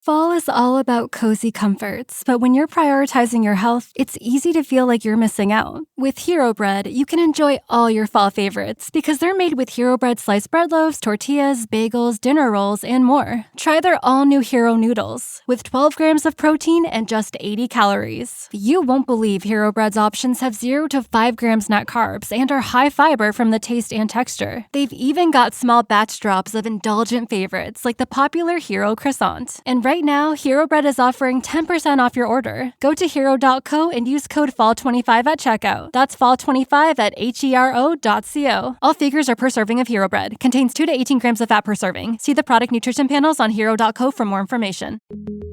Fall is all about cozy comforts, but when you're prioritizing your health, it's easy to feel like you're missing out. With Hero Bread, you can enjoy all your fall favorites because they're made with Hero Bread sliced bread loaves, tortillas, bagels, dinner rolls, and more. Try their all-new Hero Noodles with 12 grams of protein and just 80 calories. You won't believe Hero Bread's options have 0 to 5 grams net carbs and are high fiber from the taste and texture. They've even got small batch drops of indulgent favorites like the popular Hero Croissant. And right now, Hero Bread is offering 10% off your order. Go to hero.co and use code FALL25 at checkout. That's FALL25 at hero.co. All figures are per serving of Hero Bread. Contains 2 to 18 grams of fat per serving. See the product nutrition panels on hero.co for more information.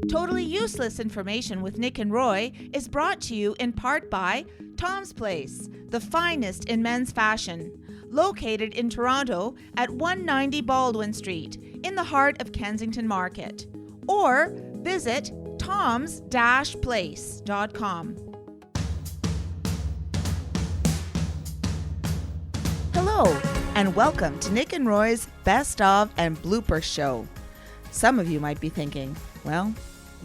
Totally Useless Information with Nick and Roy is brought to you in part by Tom's Place, the finest in men's fashion. Located in Toronto at 190 Baldwin Street, in the heart of Kensington Market. Or visit toms-place.com. Hello, and welcome to Nick and Roy's Best of and Blooper Show. Some of you might be thinking, well,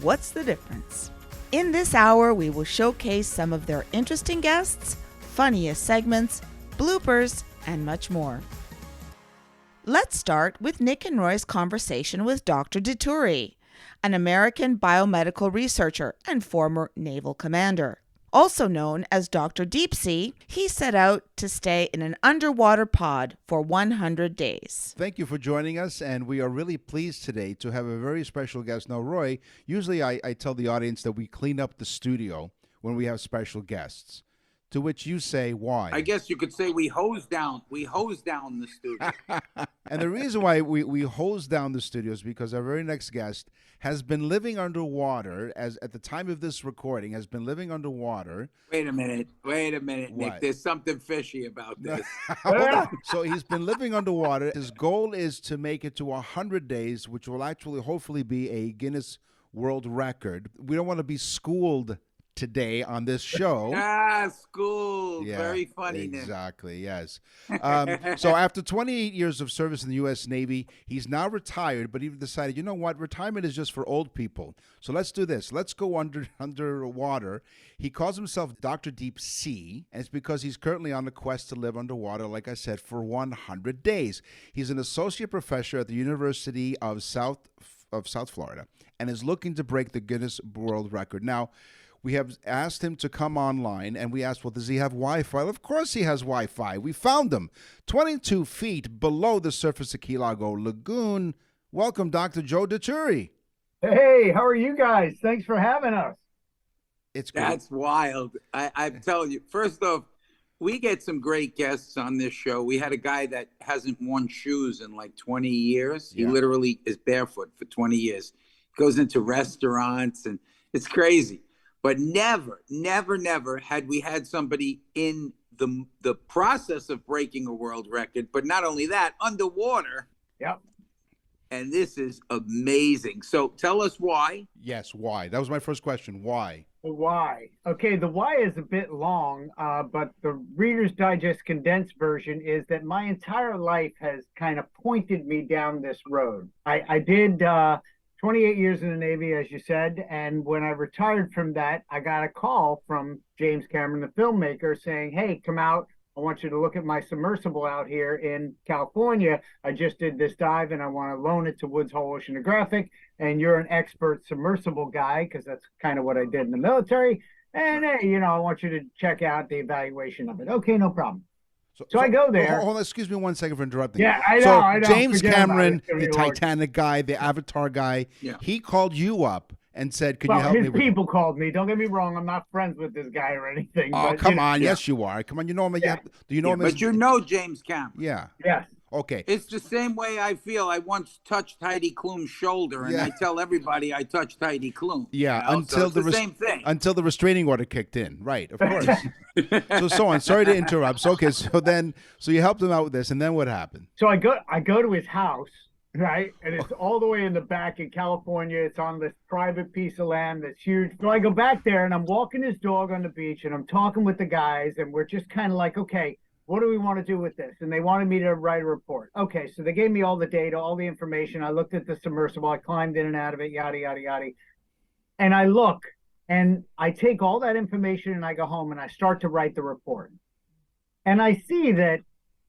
what's the difference? In this hour, we will showcase some of their interesting guests, funniest segments, bloopers, and much more. Let's start with Nick and Roy's conversation with Dr. Dituri, an American biomedical researcher and former naval commander. Also known as Dr. Deep Sea, he set out to stay in an underwater pod for 100 days. Thank you for joining us, and we are really pleased today to have a very special guest. Now, Roy, usually I tell the audience that we clean up the studio when we have special guests. To which you say, why? I guess you could say we hose down the studio. And the reason why we hose down the studio is because our very next guest has been living underwater, as at the time of this recording, has been living underwater. Wait a minute, Nick. What? There's something fishy about this. Hold on. So he's been living underwater. His goal is to make it to 100 days, which will actually hopefully be a Guinness World Record. We don't want to be schooled today on this show. School. Yeah, very funny, exactly, yes. So after 28 years of service in the U.S. Navy, he's now retired, but he decided, you know what, retirement is just for old people. So let's do this. Let's go underwater. He calls himself Dr. Deep Sea, and it's because he's currently on a quest to live underwater, like I said, for 100 days. He's an associate professor at the University of South Florida and is looking to break the Guinness World Record. Now, we have asked him to come online, and we asked, well, does he have Wi-Fi? Well, of course he has Wi-Fi. We found him 22 feet below the surface of Key Largo Lagoon. Welcome, Dr. Joe Dituri. Hey, how are you guys? Thanks for having us. It's great. That's wild. I'm telling you. First off, we get some great guests on this show. We had a guy that hasn't worn shoes in like 20 years. Yeah. He literally is barefoot for 20 years. Goes into restaurants, and it's crazy. But never had we had somebody in the process of breaking a world record, but not only that, underwater. Yep. And this is amazing. So tell us why. Yes, why? That was my first question. Why? The why. Okay, the why is a bit long, but the Reader's Digest condensed version is that my entire life has kind of pointed me down this road. I did 28 years in the Navy, as you said, and when I retired from that, I got a call from James Cameron, the filmmaker, saying, hey, come out. I want you to look at my submersible out here in California. I just did this dive, and I want to loan it to Woods Hole Oceanographic, and you're an expert submersible guy, because that's kind of what I did in the military, and, hey, I want you to check out the evaluation of it. Okay, no problem. So I go there. Hold on, excuse me 1 second for interrupting. Yeah, I know. I know. James Forget Cameron, about it. the Titanic guy, the Avatar guy, he called you up and said, "Can you help me?" His people called me. Don't get me wrong. I'm not friends with this guy or anything. Oh, but, come on. Yes, you are. Come on. You know him. Yeah. Do you know him? But you know James Cameron. Yeah. Yes. Okay. It's the same way I feel. I once touched Heidi Klum's shoulder, and I tell everybody I touched Heidi Klum. Yeah, until the same thing. Until the restraining order kicked in. Right, of course. so on. Sorry to interrupt. So you helped him out with this, and then what happened? So I go to his house, right? And it's all the way in the back in California. It's on this private piece of land that's huge. So I go back there, and I'm walking his dog on the beach, and I'm talking with the guys, and we're just kind of like, okay, what do we want to do with this? And they wanted me to write a report. Okay, so they gave me all the data, all the information. I looked at the submersible. I climbed in and out of it, yada, yada, yada. And I look, and I take all that information and I go home and I start to write the report. And I see that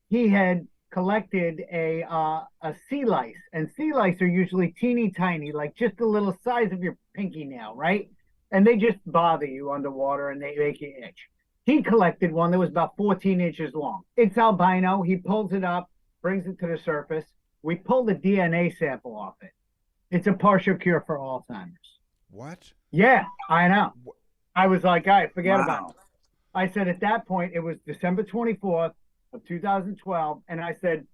he had collected a sea lice, and sea lice are usually teeny tiny, like just the little size of your pinky nail, right? And they just bother you underwater and they make you itch. He collected one that was about 14 inches long. It's albino. He pulls it up, brings it to the surface. We pull the DNA sample off it. It's a partial cure for Alzheimer's. What? Yeah, I know. I was like, all right, forget about it. I said at that point, it was December 24th of 2012, and I said,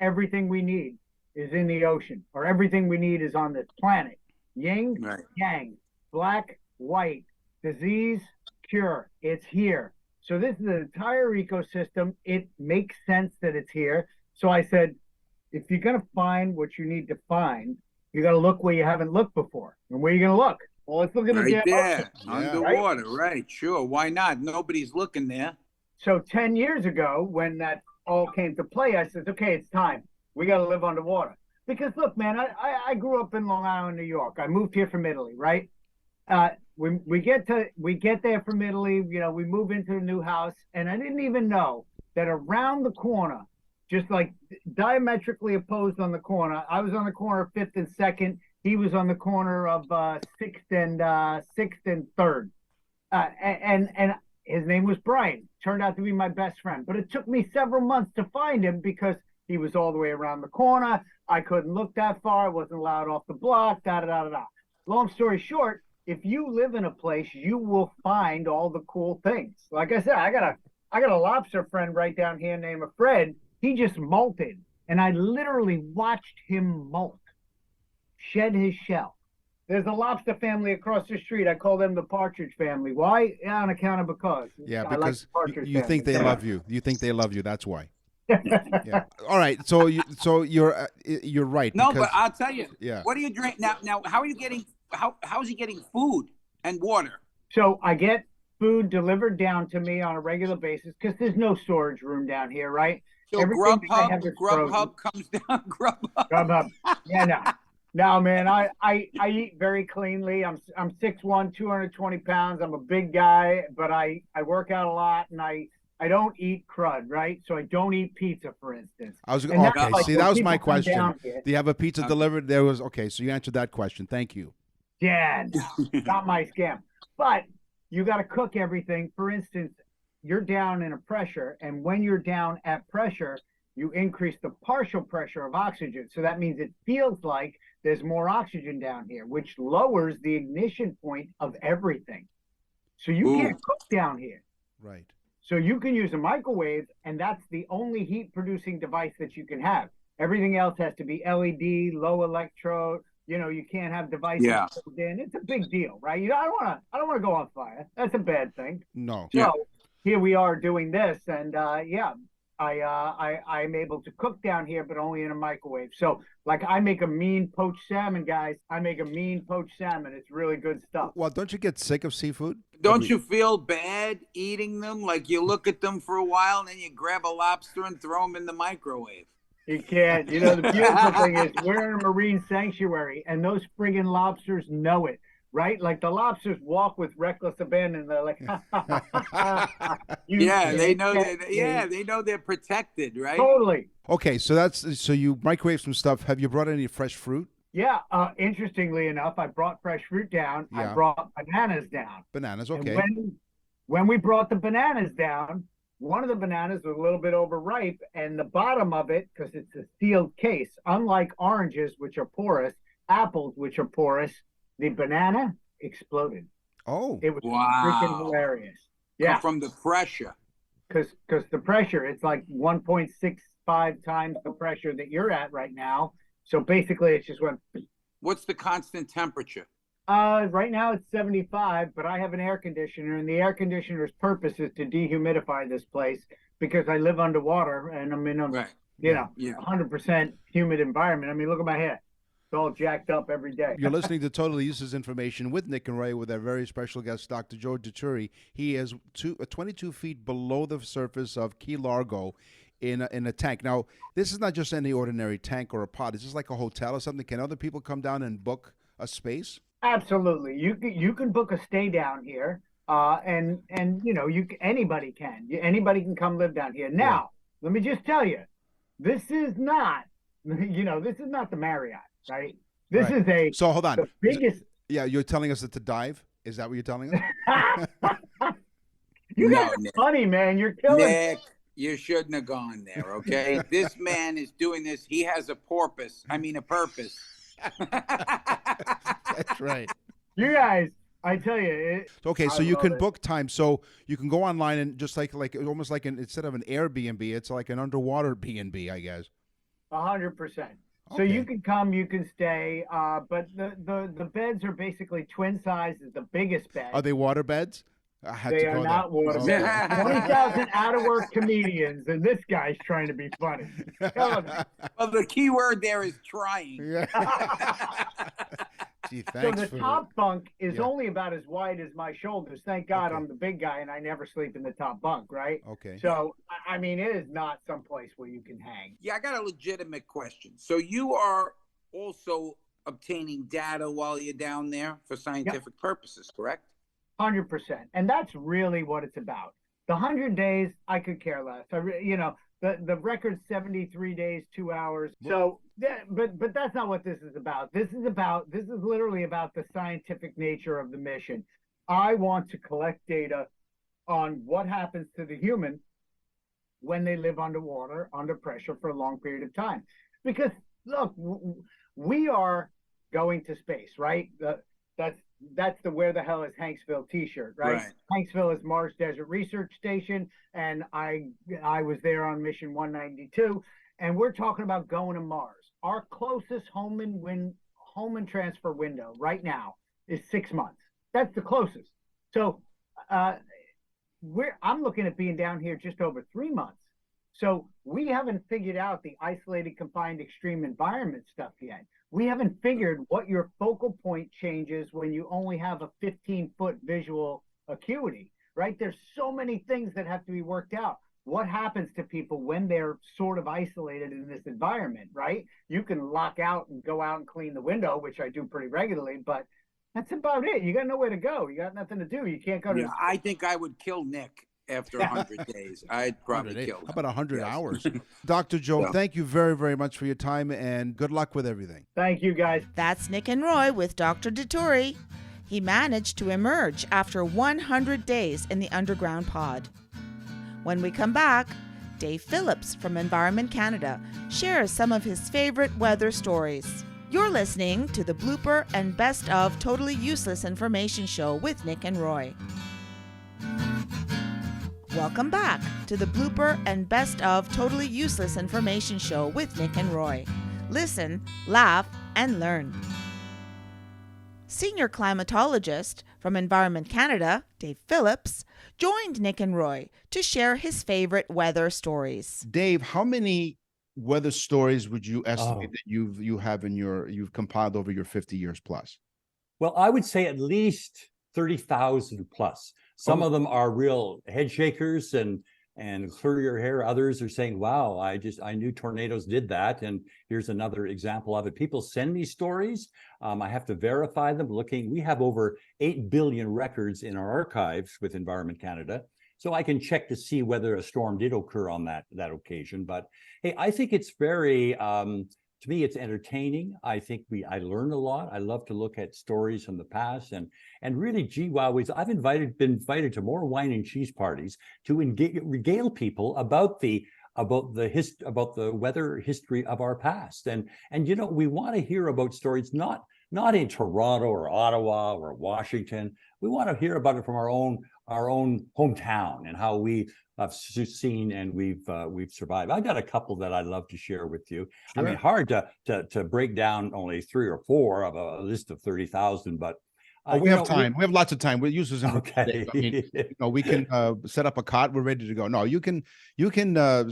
everything we need is in the ocean, or everything we need is on this planet. Yin, yang, black, white, disease, cure. It's here. So this is an entire ecosystem. It makes sense that it's here. So I said, if you're going to find what you need to find, you got to look where you haven't looked before. And where are you going to look? Well, let's look at right there, underwater, right? Sure, why not? Nobody's looking there. So 10 years ago, when that all came to play, I said, okay, it's time. We got to live underwater. Because look, man, I grew up in Long Island, New York. I moved here from Italy, right? We get there from Italy, you know, we move into a new house, and I didn't even know that around the corner, just like diametrically opposed on the corner, I was on the corner of 5th and 2nd. He was on the corner of 6th and 3rd. And his name was Brian. Turned out to be my best friend. But it took me several months to find him because he was all the way around the corner. I couldn't look that far. I wasn't allowed off the block, da-da-da-da-da. Long story short, if you live in a place, you will find all the cool things. Like I said, I got a lobster friend right down here named Fred. He just molted. And I literally watched him molt. Shed his shell. There's a lobster family across the street. I call them the Partridge family. Why? Yeah, on account of because. Yeah, I because like you think they love you. You think they love you. That's why. Yeah. All right. So you're right. No, because, but I'll tell you. Yeah. What do you drink now? Now, how are you getting? How is he getting food and water? So I get food delivered down to me on a regular basis because there's no storage room down here, right? So Grubhub comes down. Grubhub. Yeah, no. No, man, I eat very cleanly. I'm 6'1", 220 pounds. I'm a big guy, but I work out a lot, and I don't eat crud, right? So I don't eat pizza, for instance. Okay. Like, see, that was my question. Here, do you have a pizza delivered? There was okay. So you answered that question. Thank you. Yeah, not my scam. But you got to cook everything. For instance, you're down in a pressure, and when you're down at pressure, you increase the partial pressure of oxygen. So that means it feels like there's more oxygen down here, which lowers the ignition point of everything. So you can't cook down here. Right. So you can use a microwave, and that's the only heat-producing device that you can have. Everything else has to be LED, low electrode. You know, you can't have devices plugged in. It's a big deal, right? I don't want to go on fire. That's a bad thing. No. So here we are doing this, and I'm able to cook down here, but only in a microwave. So, like, I make a mean poached salmon, guys. I make a mean poached salmon. It's really good stuff. Well, don't you get sick of seafood? Don't you feel bad eating them? Like you look at them for a while, and then you grab a lobster and throw them in the microwave. You can't. You know, the beautiful thing is we're in a marine sanctuary, and those friggin' lobsters know it. Right? Like the lobsters walk with reckless abandon. They're like, they know they're protected, right? Totally. Okay, so you microwave some stuff. Have you brought any fresh fruit? Yeah. Interestingly enough, I brought fresh fruit down. Yeah. I brought bananas down. Bananas, okay. And when we brought the bananas down, one of the bananas was a little bit overripe, and the bottom of it, because it's a sealed case, unlike oranges, which are porous, apples, which are porous, the banana exploded. Oh, it was freaking hilarious. Yeah, from the pressure. Because the pressure, it's like 1.65 times the pressure that you're at right now. So basically, it just went. What's the constant temperature? Right now it's 75, but I have an air conditioner, and the air conditioner's purpose is to dehumidify this place because I live underwater and I'm in a 100% humid environment. I mean, look at my hair. It's all jacked up every day. You're listening to Totally Useless Information with Nick and Ray with our very special guest, Dr. Joe Dituri. He is 22 feet below the surface of Key Largo in a tank. Now, this is not just any ordinary tank or a pod. Is this like a hotel or something? Can other people come down and book a space? Absolutely. You can book a stay down here. And anybody can. Anybody can come live down here. Now, let me just tell you, this is not, this is not the Marriott, right? This is So hold on. the biggest. You're telling us to dive? Is that what you're telling us? You guys are funny, man. You're killing Nick, you shouldn't have gone there, okay? This man is doing this. He has a purpose. That's right. You guys, I tell you. So you can book time. So you can go online and just like almost like instead of an Airbnb, it's like an underwater B&B, I guess. 100%. So you can come, you can stay, but the beds are basically twin sizes, the biggest bed. Are they water beds? They are not water beds. 20,000 out-of-work comedians, and this guy's trying to be funny. Well, the key word there is trying. Yeah. Gee, so the top bunk is only about as wide as my shoulders. Thank God I'm the big guy, and I never sleep in the top bunk, right? Okay. So, I mean, it is not someplace where you can hang. Yeah, I got a legitimate question. So you are also obtaining data while you're down there for scientific purposes, correct? 100%. And that's really what it's about. The 100 days, I could care less. The record's 73 days, 2 hours. So, but that's not what this is about. This is literally about the scientific nature of the mission. I want to collect data on what happens to the human when they live underwater, under pressure for a long period of time. Because look, we are going to space, right? That's the Where the Hell is Hanksville t-shirt, right? Hanksville is Mars Desert Research Station, and I was there on mission 192, and we're talking about going to Mars. Our closest home and transfer window right now is 6 months. That's the closest. So I'm looking at being down here just over 3 months. So we haven't figured out the isolated, confined, extreme environment stuff yet. We haven't figured what your focal point changes when you only have a 15-foot visual acuity, right? There's so many things that have to be worked out. What happens to people when they're sort of isolated in this environment, right? You can lock out and go out and clean the window, which I do pretty regularly, but that's about it. You got nowhere to go. You got nothing to do. You can't go to. Yeah, I think I would kill Nick after 100 days. I'd probably kill him. How about 100 hours? Dr. Joe, thank you very, very much for your time, and good luck with everything. Thank you, guys. That's Nick and Roy with Dr. Dituri. He managed to emerge after 100 days in the underground pod. When we come back, Dave Phillips from Environment Canada shares some of his favorite weather stories. You're listening to the Blooper and Best of Totally Useless Information Show with Nick and Roy. Welcome back to the Blooper and Best of Totally Useless Information Show with Nick and Roy. Listen, laugh, and learn. Senior climatologist from Environment Canada, Dave Phillips, joined Nick and Roy to share his favorite weather stories. Dave, how many weather stories would you estimate that you've compiled over your 50 years plus? Well, I would say at least 30,000 plus. Some of them are real head shakers and clear your hair. Others are saying, wow, I knew tornadoes did that. And here's another example of it. People send me stories. I have to verify them. We have over 8 billion records in our archives with Environment Canada. So I can check to see whether a storm did occur on that occasion. But hey, I think it's very, to me, it's entertaining. I think I learn a lot. I love to look at stories from the past and really, gee, wow, I've been invited to more wine and cheese parties to regale people about the weather history of our past. And we want to hear about stories not in Toronto or Ottawa or Washington. We want to hear about it from our own hometown and how we have seen and we've survived. I got a couple that I'd love to share with you. Sure. I mean, hard to break down only 3 or 4 of a list of 30,000, but Oh, we have time. We have lots of time. We'll use this in Okay. I mean, we can set up a cot. We're ready to go. No, you can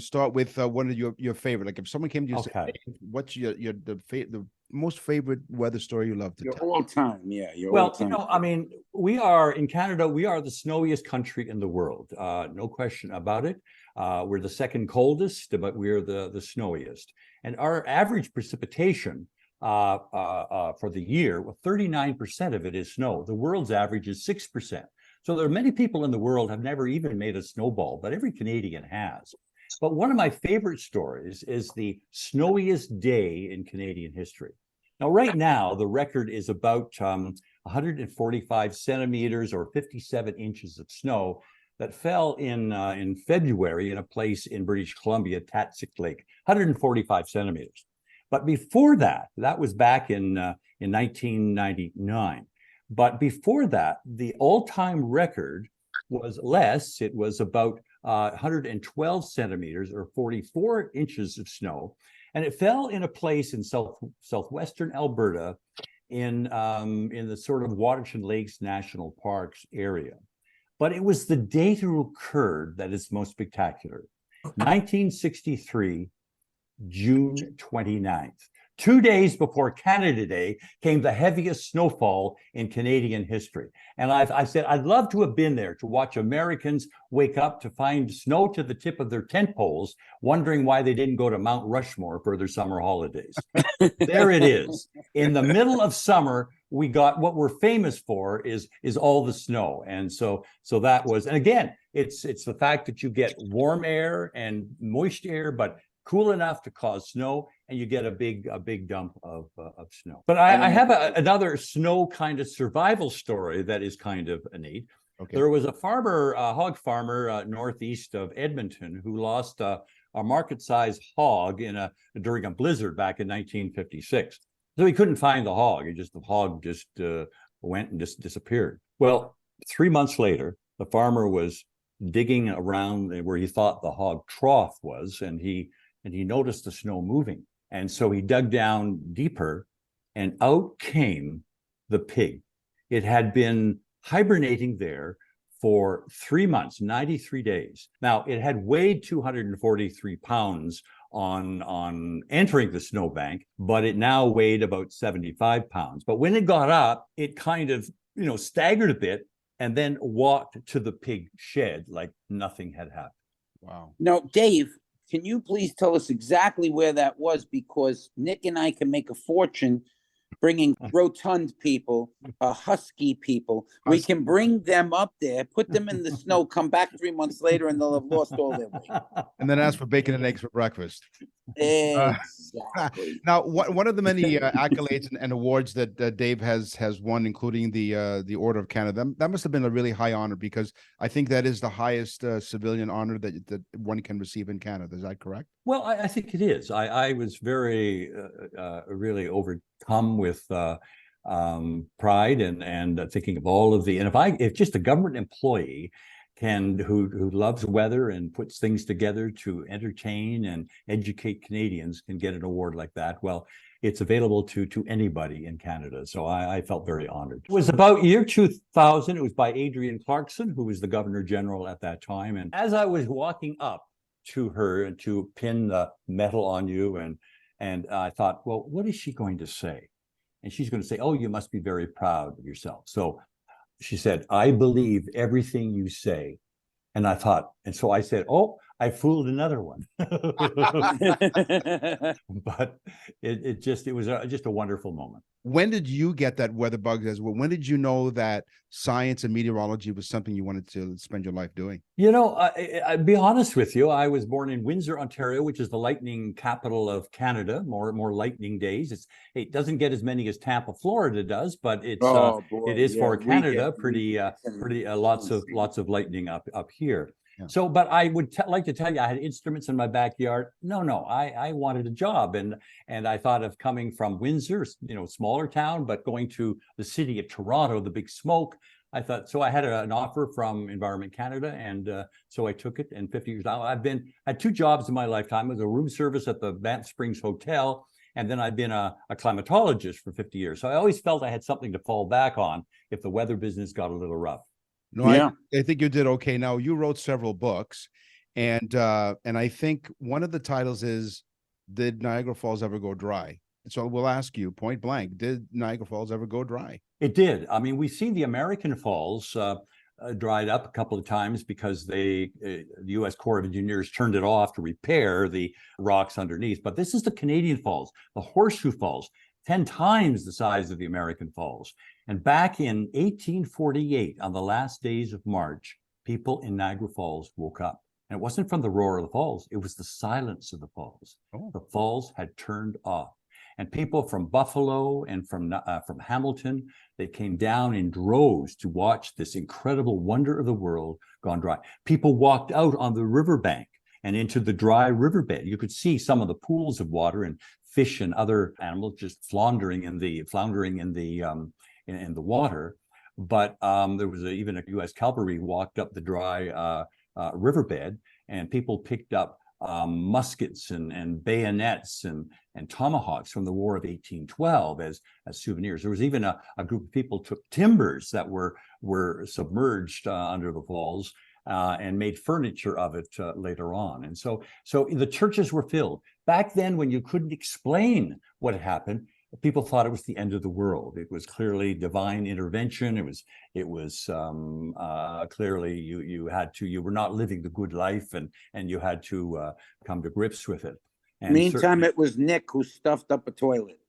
start with one of your favorite. Like if someone came to you and said, Okay. "Hey, what's the most favorite weather story you love to Your tell?" all time, yeah. Your Well, all time. I mean, we are in Canada, we are the snowiest country in the world. No question about it. We're the second coldest, but we're the snowiest. And our average precipitation for the year, well, 39% of it is snow. The world's average is 6%. So there are many people in the world have never even made a snowball, but every Canadian has. But one of my favorite stories is the snowiest day in Canadian history. Now, right now, the record is about 145 centimeters or 57 inches of snow that fell in February in a place in British Columbia, Tatsik Lake, 145 centimeters. But before that, that was back in 1999. But before that, the all-time record was less. It was about 112 centimeters or 44 inches of snow. And it fell in a place in southwestern Alberta in the sort of Waterton Lakes National Parks area. But it was the date it occurred that is most spectacular. 1963, June 29th. 2 days before Canada Day came the heaviest snowfall in Canadian history. And I said, I'd love to have been there to watch Americans wake up to find snow to the tip of their tent poles, wondering why they didn't go to Mount Rushmore for their summer holidays. There it is. In the middle of summer, we got what we're famous for is all the snow. And so that was, and again, it's the fact that you get warm air and moist air, but cool enough to cause snow, and you get a big dump of snow. But I have another snow kind of survival story that is kind of neat. Okay. There was a farmer, a hog farmer northeast of Edmonton, who lost a market-sized hog during a blizzard back in 1956. So he couldn't find the hog. The hog went and just disappeared. Well, 3 months later, the farmer was digging around where he thought the hog trough was, and he noticed the snow moving. And so he dug down deeper, and out came the pig. It had been hibernating there for 3 months, 93 days. Now, it had weighed 243 pounds on entering the snowbank, but it now weighed about 75 pounds. But when it got up, it kind of, staggered a bit and then walked to the pig shed like nothing had happened. Wow. Now, Dave, can you please tell us exactly where that was? Because Nick and I can make a fortune bringing rotund people, husky people. We can bring them up there, put them in the snow, come back 3 months later, and they'll have lost all their weight. And then ask for bacon and eggs for breakfast. Exactly. Now, one of the many accolades and awards that Dave has won, including the Order of Canada, that must have been a really high honor, because I think that is the highest civilian honor that one can receive in Canada. Is that correct? Well, I think it is. I was very, really overcome with pride and thinking of all of the, and if just a government employee who loves weather and puts things together to entertain and educate Canadians can get an award like that, well, it's available to anybody in Canada. So I felt very honored. It was about year 2000. It was by Adrienne Clarkson, who was the Governor General at that time. And as I was walking up to her and to pin the medal on you, and I thought, well, what is she going to say? And she's going to say, oh, you must be very proud of yourself. So she said, I believe everything you say. And I thought, and so I said, oh, I fooled another one. But it was just a wonderful moment. When did you get that weather bug as well? When did you know that science and meteorology was something you wanted to spend your life doing? I'll be honest with you. I was born in Windsor, Ontario, which is the lightning capital of Canada. More lightning days. It doesn't get as many as Tampa, Florida does, but it is for Canada pretty lots of lightning up here. Yeah. So, but I would like to tell you, I had instruments in my backyard. No, I wanted a job, and I thought of coming from Windsor, smaller town, but going to the city of Toronto, the big smoke. I thought, so I had an offer from Environment Canada, and so I took it. And 50 years now, I've had 2 jobs in my lifetime. I was a room service at the Banff Springs Hotel, And then I've been a climatologist for 50 years. So I always felt I had something to fall back on if the weather business got a little rough. No, Yeah. I think you did okay. Now, you wrote several books, and I think one of the titles is, Did Niagara Falls Ever Go Dry? And so we'll ask you point blank, did Niagara Falls ever go dry? It did. I mean, we've seen the American Falls dried up a couple of times because the U.S. Corps of Engineers turned it off to repair the rocks underneath. But this is the Canadian Falls, the Horseshoe Falls, 10 times the size of the American Falls. And back in 1848, on the last days of March, people in Niagara Falls woke up. And it wasn't from the roar of the falls, it was the silence of the falls. Oh. The falls had turned off. And people from Buffalo and from Hamilton, they came down in droves to watch this incredible wonder of the world gone dry. People walked out on the riverbank and into the dry riverbed. You could see some of the pools of water and fish and other animals just floundering in the water. But there was even a U.S. cavalry walked up the dry riverbed, and people picked up muskets and bayonets and tomahawks from the War of 1812 as souvenirs. There was even a group of people took timbers that were submerged under the falls and made furniture of it later on. And so the churches were filled. Back then, when you couldn't explain what had happened, people thought it was the end of the world. It was clearly divine intervention. It was clearly you were not living the good life, and you had to come to grips with it. And meantime, it was Nick who stuffed up a toilet.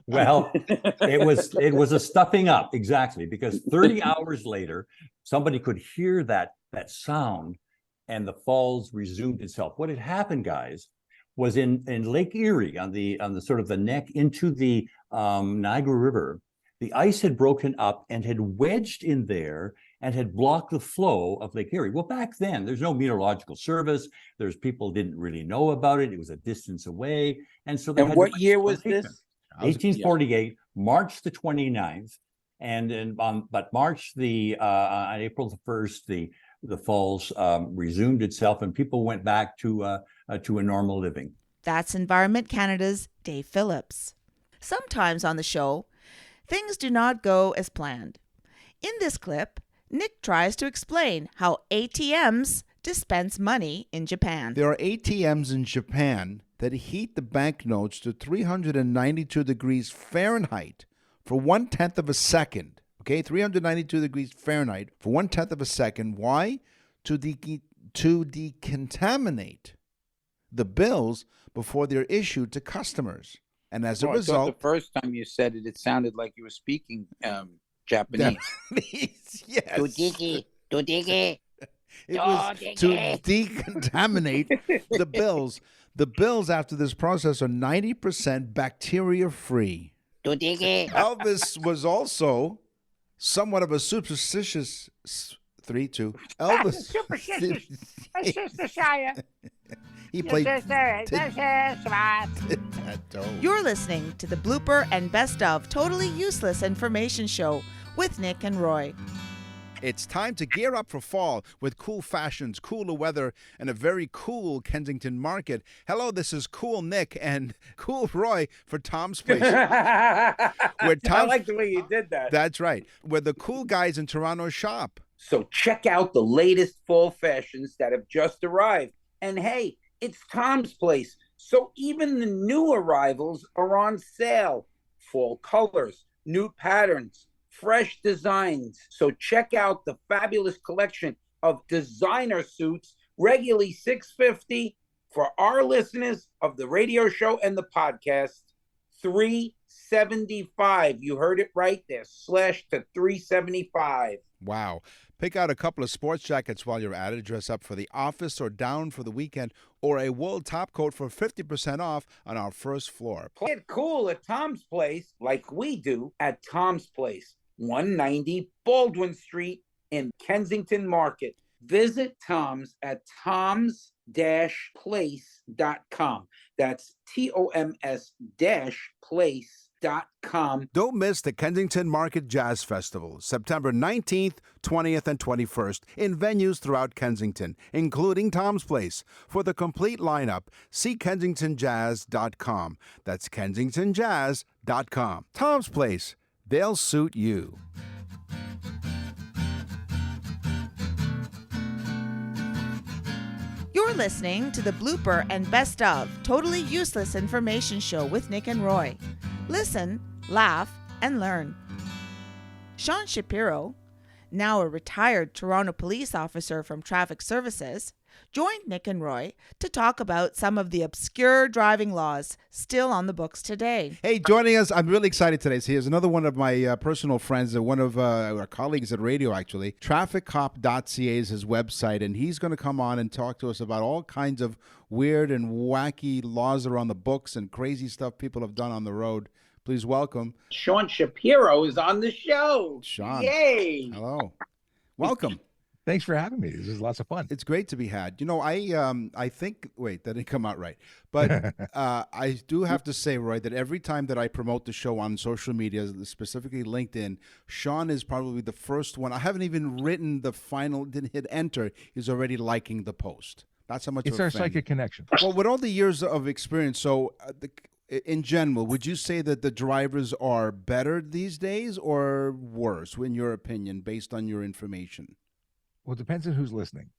Well, it was a stuffing up, exactly, because 30 hours later, somebody could hear that sound, and the falls resumed itself. What had happened, guys, was in Lake Erie on the sort of the neck into the Niagara River, the ice had broken up and had wedged in there and had blocked the flow of Lake Erie. Well, back then, there's no meteorological service. There's people didn't really know about it. It was a distance away. And so they And what year was this? 1848, March the 29th. But March on April the 1st, the falls resumed itself, and people went back to a normal living. That's Environment Canada's Dave Phillips. Sometimes on the show, things do not go as planned. In this clip, Nick tries to explain how ATMs dispense money in Japan. There are ATMs in Japan that heat the banknotes to 392 degrees Fahrenheit for 1/10 of a second. Okay, 392 degrees Fahrenheit for 1/10 of a second. Why? To decontaminate the bills before they're issued to customers. And as a result, the first time you said it, it sounded like you were speaking Japanese. Yes. Dudiki. It was to decontaminate the bills. The bills after this process are 90% bacteria-free. Elvis was also somewhat of a superstitious 3-2. Elvis. He played. You're listening to the Blooper and Best of Totally Useless Information Show with Nick and Roy. It's time to gear up for fall with cool fashions, cooler weather, and a very cool Kensington market. Hello, this is Cool Nick and Cool Roy for Tom's Place. I like the way you did that. That's right. Where the cool guys in Toronto shop. So check out the latest fall fashions that have just arrived. And hey, it's Tom's Place. So even the new arrivals are on sale. Fall colors, new patterns, fresh designs. So check out the fabulous collection of designer suits, regularly $650. For our listeners of the radio show and the podcast, $375. You heard it right there, slashed to $375. Wow. Pick out a couple of sports jackets while you're at it. Dress up for the office or down for the weekend, or a wool top coat for 50% off on our first floor. Play it cool at Tom's Place like we do at Tom's Place, 190 Baldwin Street in Kensington Market. Visit Tom's at toms-place.com. That's TOMS-place.com. kensingtonjazz.com. Don't miss the Kensington Market Jazz Festival, September 19th, 20th, and 21st in venues throughout Kensington, including Tom's Place. For the complete lineup, see kensingtonjazz.com. That's kensingtonjazz.com. Tom's Place, they'll suit you. You're listening to the Blooper and Best of Totally Useless Information Show with Nick and Roy. Listen, laugh, and learn. Sean Shapiro, now a retired Toronto police officer from Traffic Services, joined Nick and Roy to talk about some of the obscure driving laws still on the books today. Hey, joining us, I'm really excited today. So here's another one of my personal friends, one of our colleagues at radio, actually. TrafficCop.ca is his website, and he's going to come on and talk to us about all kinds of weird and wacky laws that are on the books and crazy stuff people have done on the road. Please welcome. Sean Shapiro is on the show. Sean. Yay. Hello. Welcome. Thanks for having me. This is lots of fun. It's great to be had. You know, I think, wait, that didn't come out right. But I do have to say, Roy, that every time that I promote the show on social media, specifically LinkedIn, Sean is probably the first one. I haven't even written the final, didn't hit enter. He's already liking the post. That's how much It's of a our fan. psychic connection. Well, with all the years of experience, so in general, would you say that the drivers are better these days or worse, in your opinion, based on your information? Well, it depends on who's listening.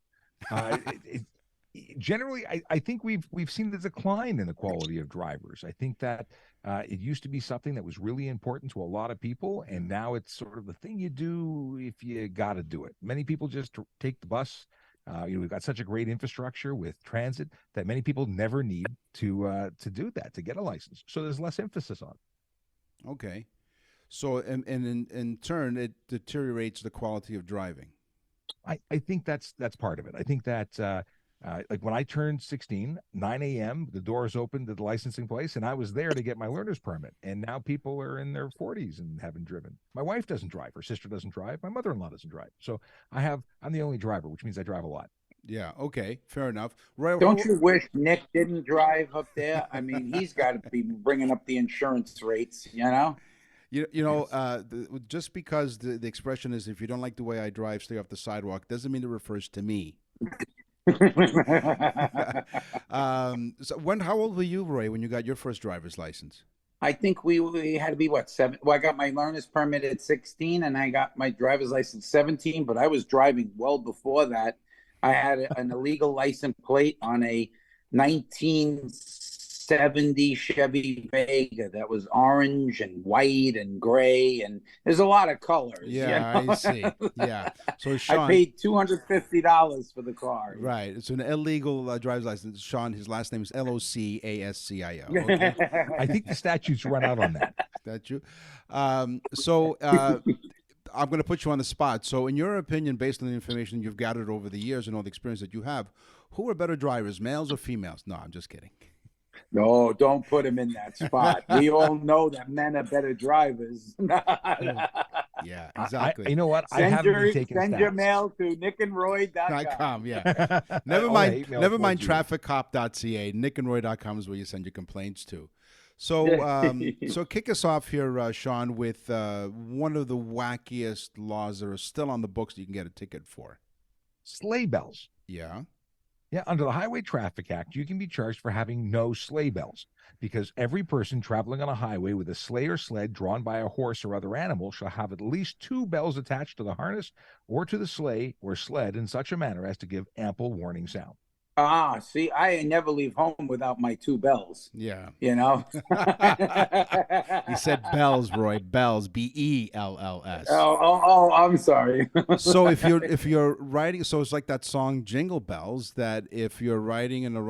Generally, I think we've seen the decline in the quality of drivers. I think that it used to be something that was really important to a lot of people, and now it's sort of the thing you do if you got to do it. Many people just take the bus. We've got such a great infrastructure with transit that many people never need to do that, to get a license. So there's less emphasis on it. Okay. So, and in turn, it deteriorates the quality of driving. I think that's part of it. I think that like when I turned 16, 9 a.m., the doors opened to the licensing place, and I was there to get my learner's permit. And now people are in their 40s and haven't driven. My wife doesn't drive. Her sister doesn't drive. My mother-in-law doesn't drive. So I'm the only driver, which means I drive a lot. Yeah. Okay. Fair enough. Roy, Don't you wish Nick didn't drive up there? I mean, he's got to be bringing up the insurance rates, you know? Just because the expression is, if you don't like the way I drive, stay off the sidewalk, doesn't mean it refers to me. How old were you, Roy, when you got your first driver's license? I think we had to be, 7? Well, I got my learner's permit at 16, and I got my driver's license 17, but I was driving well before that. I had an illegal license plate on a 1970 Chevy Vega that was orange and white and gray, and there's a lot of colors. Yeah, I see. Yeah. So Sean, I paid $250 for the car. Right. It's an illegal driver's license. Sean, his last name is Locascio. Okay. I think the statutes run out on that. Statute. I'm going to put you on the spot. So in your opinion, based on the information you've gathered over the years and all the experience that you have, who are better drivers, males or females? No, I'm just kidding. No, don't put him in that spot. We all know that men are better drivers. Yeah, exactly. You know what? I haven't been taking send stats. your mail to nickandroy.com. Yeah. Never mind TrafficCop.ca. Nickandroy.com is where you send your complaints to. So, so kick us off here, Sean, with one of the wackiest laws that are still on the books that you can get a ticket for. Sleigh bells. Yeah. Yeah, under the Highway Traffic Act, you can be charged for having no sleigh bells, because every person traveling on a highway with a sleigh or sled drawn by a horse or other animal shall have at least 2 bells attached to the harness or to the sleigh or sled in such a manner as to give ample warning sound. See, I never leave home without my 2 bells. Yeah. You know? He said bells, Roy. Bells. BELLS. Oh, I'm sorry. So if you're riding, so it's like that song Jingle Bells, that if you're riding in a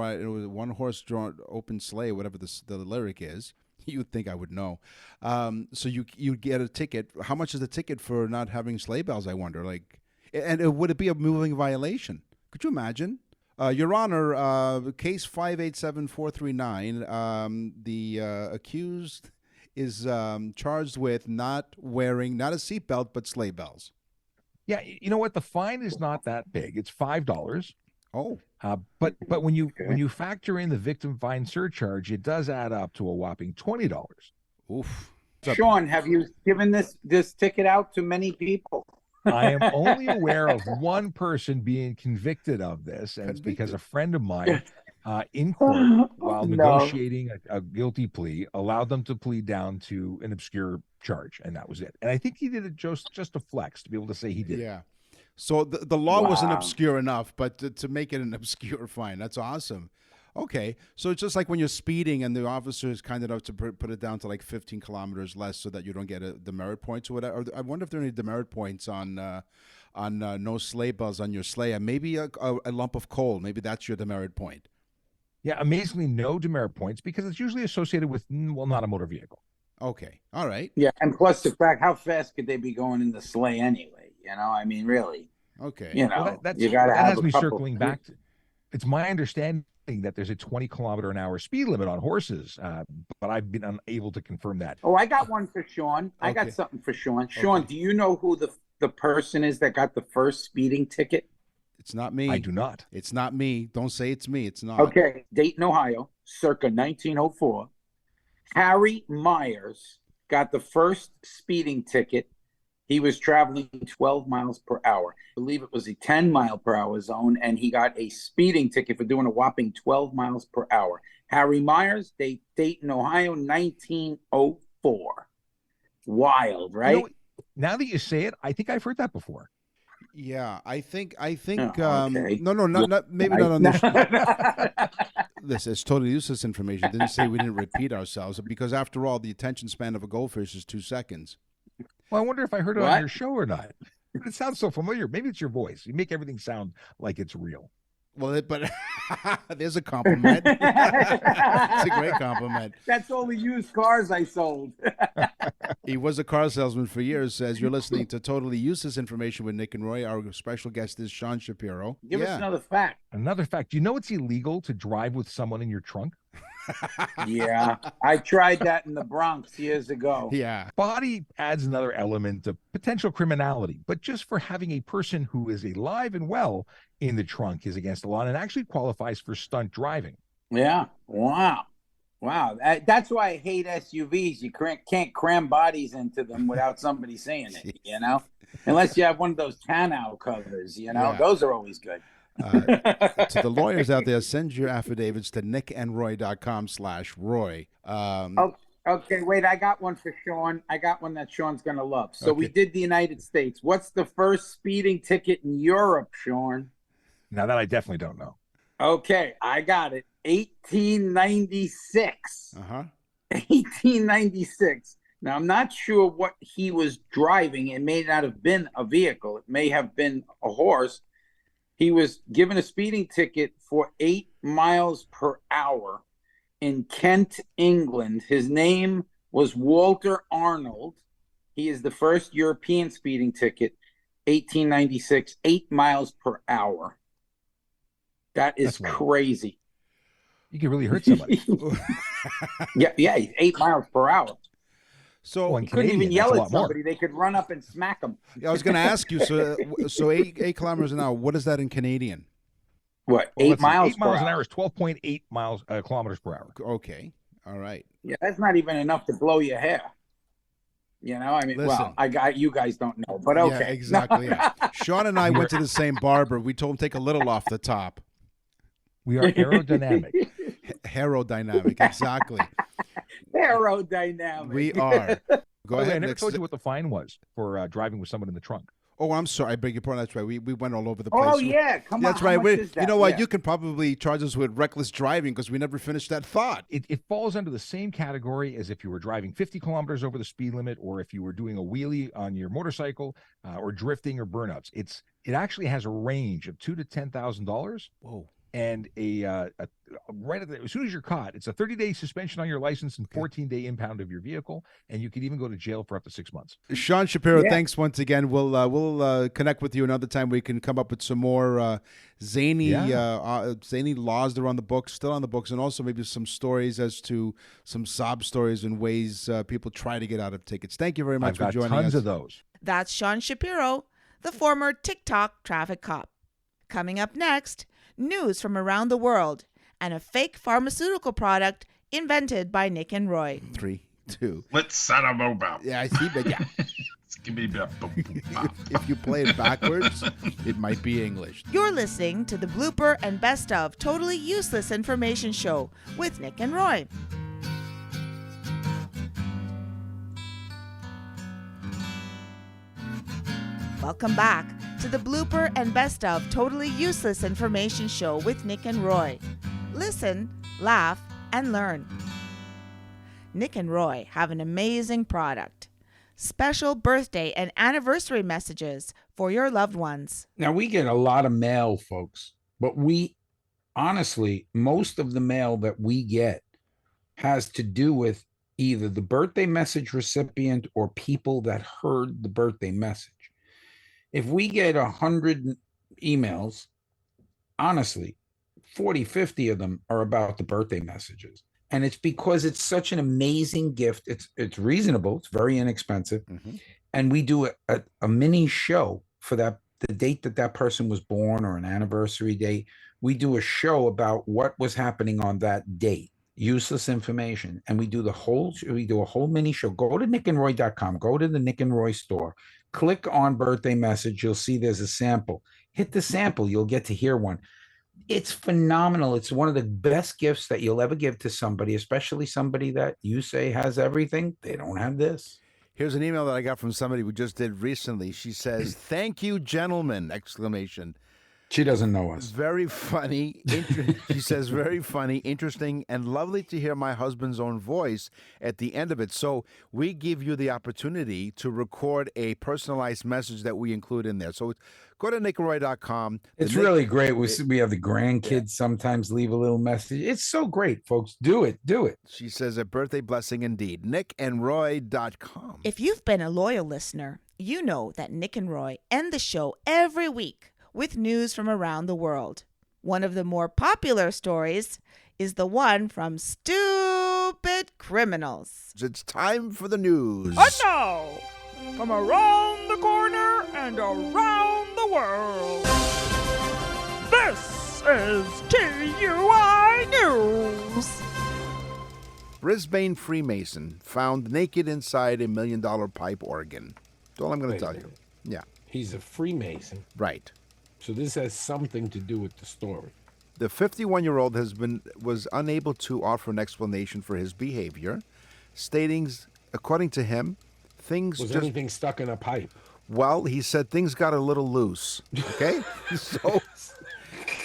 one horse drawn open sleigh, whatever the lyric is, you would think I would know. So you get a ticket. How much is the ticket for not having sleigh bells, I wonder? And would it be a moving violation? Could you imagine? Your Honor, case 587439, the accused is charged with not wearing, not a seatbelt, but sleigh bells. Yeah, you know what? The fine is not that big. It's $5. Oh. But when you factor in the victim fine surcharge, it does add up to a whopping $20. Oof. Sean, have you given this ticket out to many people? I am only aware of one person being convicted of this, and it's because a friend of mine in court, while negotiating a guilty plea, allowed them to plead down to an obscure charge, and that was it. And I think he did it just to flex, to be able to say he did. Yeah. So the law wasn't obscure enough, but to make it an obscure fine, that's awesome. Okay, so it's just like when you're speeding and the officer is kind enough to put it down to like 15 kilometers less so that you don't get demerit points or whatever. I wonder if there are any demerit points on no sleigh bells on your sleigh, and maybe a lump of coal. Maybe that's your demerit point. Yeah, amazingly, no demerit points because it's usually associated with, well, not a motor vehicle. Okay, all right. Yeah, and plus the fact, how fast could they be going in the sleigh anyway? You know, I mean, really. Okay. You know, well, you got to have has me circling back to. It's my understanding that there's a 20-kilometer-an-hour speed limit on horses, but I've been unable to confirm that. Oh, I got one for Sean. I got something for Sean. Sean, do you know who the person is that got the first speeding ticket? It's not me. I do not. It's not me. Don't say it's me. It's not. Okay, Dayton, Ohio, circa 1904. Harry Myers got the first speeding ticket. He was traveling 12 miles per hour. I believe it was a 10-mile-per-hour zone, and he got a speeding ticket for doing a whopping 12 miles per hour. Harry Myers, Dayton, Ohio, 1904. Wild, right? You know, now that you say it, I think I've heard that before. Yeah, I think. okay. No, not maybe not on this. This is totally useless information. Didn't say we didn't repeat ourselves because, after all, the attention span of a goldfish is 2 seconds. Well, I wonder if I heard it on your show or not. It sounds so familiar. Maybe it's your voice. You make everything sound like it's real. Well, but there's a compliment. It's a great compliment. That's all the used cars I sold. He was a car salesman for years. As you're listening to Totally Useless Information with Nick and Roy, our special guest is Sean Shapiro. Give us another fact. Another fact. Do you know it's illegal to drive with someone in your trunk? Yeah, I tried that in the Bronx years ago. Yeah. Body adds another element of potential criminality, but just for having a person who is alive and well in the trunk is against the law and actually qualifies for stunt driving. Yeah. Wow. That's why I hate SUVs. You can't cram bodies into them without somebody saying it, you know? Unless you have one of those tonneau covers, you know? Yeah. Those are always good. To the lawyers out there, send your affidavits to nickandroy.com/Roy. Okay, wait, I got one for Sean. I got one that Sean's going to love. So we did the United States. What's the first speeding ticket in Europe, Sean? Now that I definitely don't know. Okay, I got it. 1896. 1896. Now, I'm not sure what he was driving. It may not have been a vehicle. It may have been a horse. He was given a speeding ticket for 8 miles per hour in Kent, England. His name was Walter Arnold. He is the first European speeding ticket, 1896, 8 miles per hour. That's crazy. You could really hurt somebody. yeah, 8 miles per hour. So you couldn't even yell at somebody. They could run up and smack them. Yeah, I was going to ask you. So 8 kilometers an hour. What is that in Canadian? What? 8 miles? 8 miles an hour is 12.8 kilometers per hour. Okay. All right. Yeah, that's not even enough to blow your hair. You know, I mean, listen, well, you guys don't know, but okay. Yeah, exactly. Yeah. Sean and I went to the same barber. We told him take a little off the top. We are aerodynamic. Aerodynamic, exactly. Aerodynamic. We are. Go ahead. I never told you what the fine was for driving with someone in the trunk. Oh, I'm sorry. I beg your pardon. That's right. We went all over the place. Oh, yeah. Come on. That's right. You know what? Yeah. You can probably charge us with reckless driving because we never finished that thought. It falls under the same category as if you were driving 50 kilometers over the speed limit or if you were doing a wheelie on your motorcycle or drifting or burnouts. It actually has a range of $2,000 to $10,000. Whoa. And as soon as you're caught, it's a 30-day suspension on your license and 14-day impound of your vehicle, and you could even go to jail for up to 6 months. Sean Shapiro, thanks once again. We'll connect with you another time. We can come up with some more zany laws that are on the books, still on the books, and also maybe some stories as to some sob stories and ways people try to get out of tickets. Thank you very much for joining us. I've got tons of those. That's Sean Shapiro, the former TikTok traffic cop. Coming up next, news from around the world and a fake pharmaceutical product invented by Nick and Roy. 3, too. Let's set a mobile. Yeah, I see, but yeah. Give me a boom, boom, bop. If you play it backwards, it might be English. You're listening to the Blooper and Best of Totally Useless Information Show with Nick and Roy. Welcome back to the Blooper and Best of Totally Useless Information Show with Nick and Roy. Listen, laugh, and learn. Nick and Roy have an amazing product. Special birthday and anniversary messages for your loved ones. Now, we get a lot of mail, folks, but honestly, most of the mail that we get has to do with either the birthday message recipient or people that heard the birthday message. If we get 100 emails, honestly, 40, 50 of them are about the birthday messages. And it's because it's such an amazing gift. It's reasonable. It's very inexpensive. Mm-hmm. And we do a mini show for the date that person was born or an anniversary date. We do a show about what was happening on that date. Useless information. And we do a whole mini show. Go to nickandroy.com. Go to the Nick and Roy store. Click on birthday message. You'll see there's a sample. Hit the sample. You'll get to hear one. It's phenomenal. It's one of the best gifts that you'll ever give to somebody, especially somebody that you say has everything. They don't have this. Here's an email that I got from somebody who just did recently. She says, "Thank you, gentlemen!" Exclamation. She doesn't know us. Very funny. She says, very funny, interesting, and lovely to hear my husband's own voice at the end of it. So we give you the opportunity to record a personalized message that we include in there. So go to nickroy.com. It's really great. We have the grandkids sometimes leave a little message. It's so great, folks. Do it. Do it. She says, a birthday blessing indeed. nickandroy.com. If you've been a loyal listener, you know that Nick and Roy end the show every week with news from around the world. One of the more popular stories is the one from Stupid Criminals. It's time for the news. And now, from around the corner and around the world, this is TUI News. Brisbane Freemason found naked inside $1 million pipe organ. That's all I'm going to tell you. Yeah. He's a Freemason. Right. So this has something to do with the story. The 51-year-old was unable to offer an explanation for his behavior, stating, according to him, Was anything stuck in a pipe? Well, he said things got a little loose. Okay? So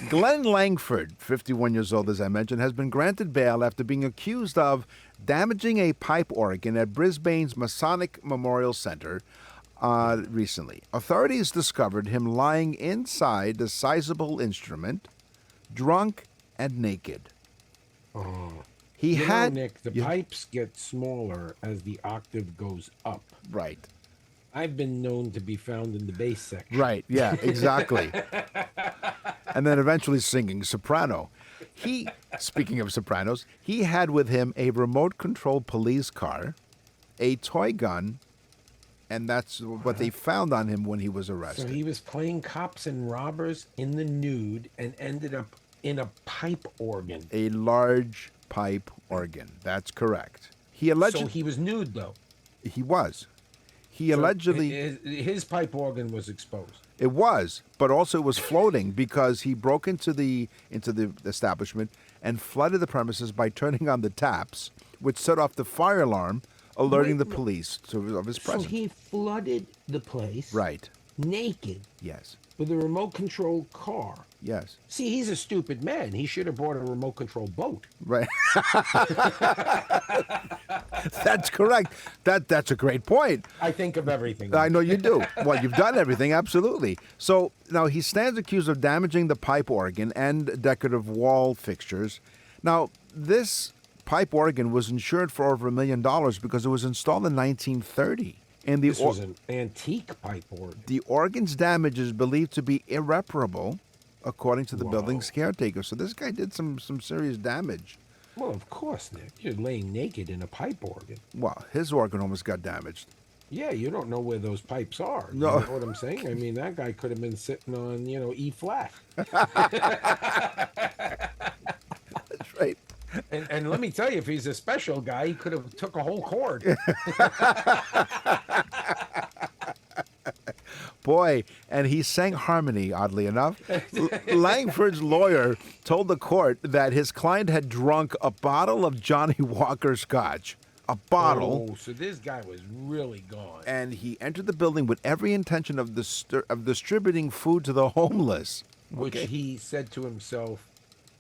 Glenn Langford, 51 years old, as I mentioned, has been granted bail after being accused of damaging a pipe organ at Brisbane's Masonic Memorial Center recently. Authorities discovered him lying inside the sizable instrument, drunk and naked. Oh. Nick, the pipes get smaller as the octave goes up. Right. I've been known to be found in the bass section. Right, yeah, exactly. And then eventually singing soprano. Speaking of sopranos, he had with him a remote-controlled police car, a toy gun, and that's what they found on him when he was arrested. So he was playing cops and robbers in the nude and ended up in a pipe organ. A large pipe organ. That's correct. So he was nude, though. He was. He allegedly... His pipe organ was exposed. It was, but also it was floating because he broke into the establishment and flooded the premises by turning on the taps, which set off the fire alarm, alerting the police of his presence. So he flooded the place. Right. Naked. Yes. With a remote control car. Yes. See, he's a stupid man. He should have bought a remote control boat. Right. That's correct. That's a great point. I think of everything. I know you do. Well, you've done everything, absolutely. So now he stands accused of damaging the pipe organ and decorative wall fixtures. Now, this pipe organ was insured for over $1 million because it was installed in 1930. And this was an antique pipe organ. The organ's damage is believed to be irreparable, according to the building's caretaker. So this guy did some serious damage. Well, of course, Nick. You're laying naked in a pipe organ. Well, his organ almost got damaged. Yeah, you don't know where those pipes are. No. You know what I'm saying? I mean, that guy could have been sitting on, E flat. That's right. And let me tell you, if he's a special guy, he could have took a whole cord. Boy, and he sang harmony, oddly enough. Langford's lawyer told the court that his client had drunk a bottle of Johnny Walker Scotch. A bottle. Oh, so this guy was really gone. And he entered the building with every intention of distributing food to the homeless. Which he said to himself,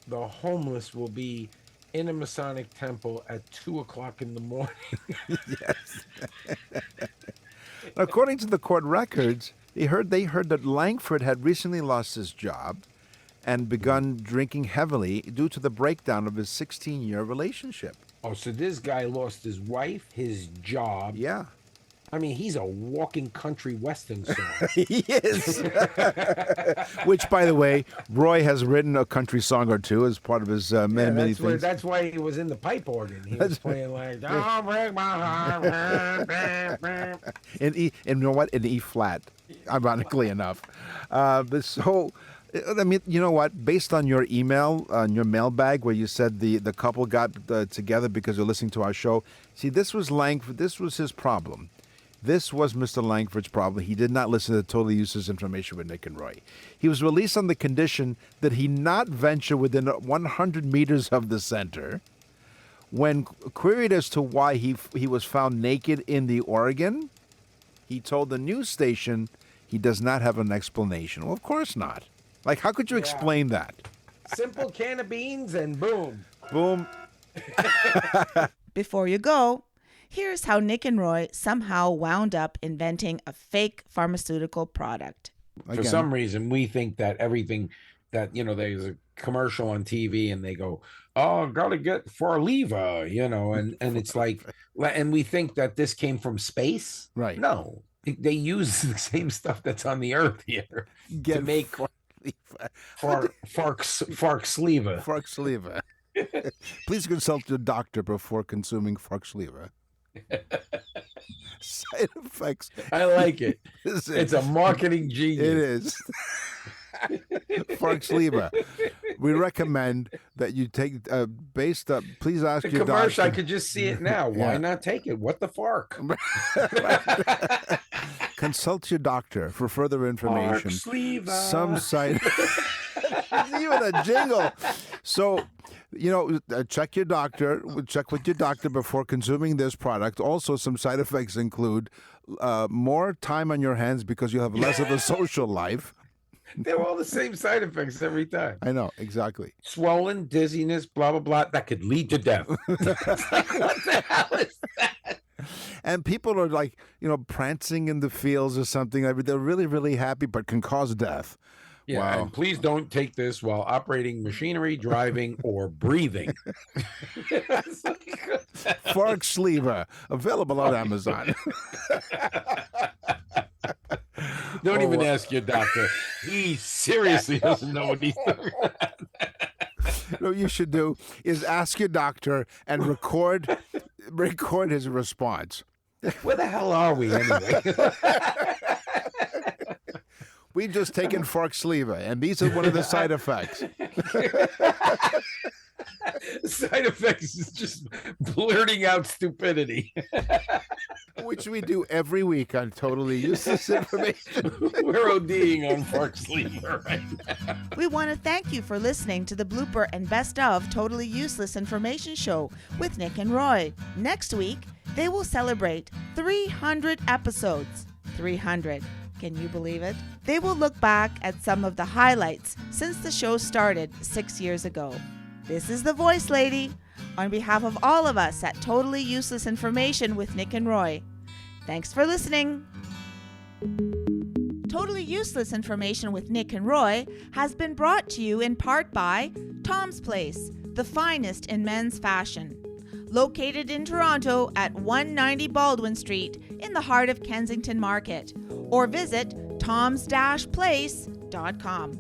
the homeless will be in a Masonic temple at 2:00 in the morning. Yes. According to the court records, they heard that Langford had recently lost his job and begun drinking heavily due to the breakdown of his 16-year relationship. Oh, so this guy lost his wife, his job. Yeah. I mean, he's a walking country western song. He is. Which, by the way, Roy has written a country song or two as part of his many things. That's why he was in the pipe organ. He was playing like, "Don't break my heart." In E, and you know what? In E flat, ironically enough. So, I mean, you know what? Based on your email, on your mailbag, where you said the couple got together because they're listening to our show. See, this was Langford. This was his problem. This was Mr. Langford's problem. He did not listen to Totally Useless Information with Nick and Roy. He was released on the condition that he not venture within 100 meters of the center. When queried as to why he was found naked in the Oregon, he told the news station he does not have an explanation. Well, of course not. Like, how could you explain that? Simple can of beans and boom. Boom. Before you go, here's how Nick and Roy somehow wound up inventing a fake pharmaceutical product. For some reason, we think that everything that, there's a commercial on TV and they go, oh, gotta get Farleva, and it's like, and we think that this came from space. Right. No, they use the same stuff that's on the earth here to make Farxleva. Farxleva. Please consult your doctor before consuming Farxleva. Side effects. I like it. It's a marketing genius. It is. Farxleva. We recommend that you take please ask the your commercial, doctor. I could just see it now. Why not take it? What the fark? Consult your doctor for further information. Farxleva. Some side. It's even a jingle. So, check your doctor. Check with your doctor before consuming this product. Also, some side effects include more time on your hands because you have less of a social life. They're all the same side effects every time. I know, exactly. Swollen, dizziness, blah, blah, blah. That could lead to death. It's like, what the hell is that? And people are like, prancing in the fields or something. They're really, really happy, but can cause death. Yeah, wow. And please don't take this while operating machinery, driving, or breathing. Farxleva, available on Amazon. Don't even ask your doctor. He seriously doesn't know what he's doing. What you should do is ask your doctor and record his response. Where the hell are we anyway? We've just taken Farxleva, and these are one of the side effects. Side effects is just blurting out stupidity. Which we do every week on Totally Useless Information. We're ODing on Farxleva right now. We want to thank you for listening to the Blooper and Best of Totally Useless Information Show with Nick and Roy. Next week, they will celebrate 300 episodes. 300. Can you believe it? They will look back at some of the highlights since the show started 6 years ago. This is the Voice Lady, on behalf of all of us at Totally Useless Information with Nick and Roy. Thanks for listening. Totally Useless Information with Nick and Roy has been brought to you in part by Tom's Place, the finest in men's fashion. Located in Toronto at 190 Baldwin Street in the heart of Kensington Market. Or visit toms-place.com.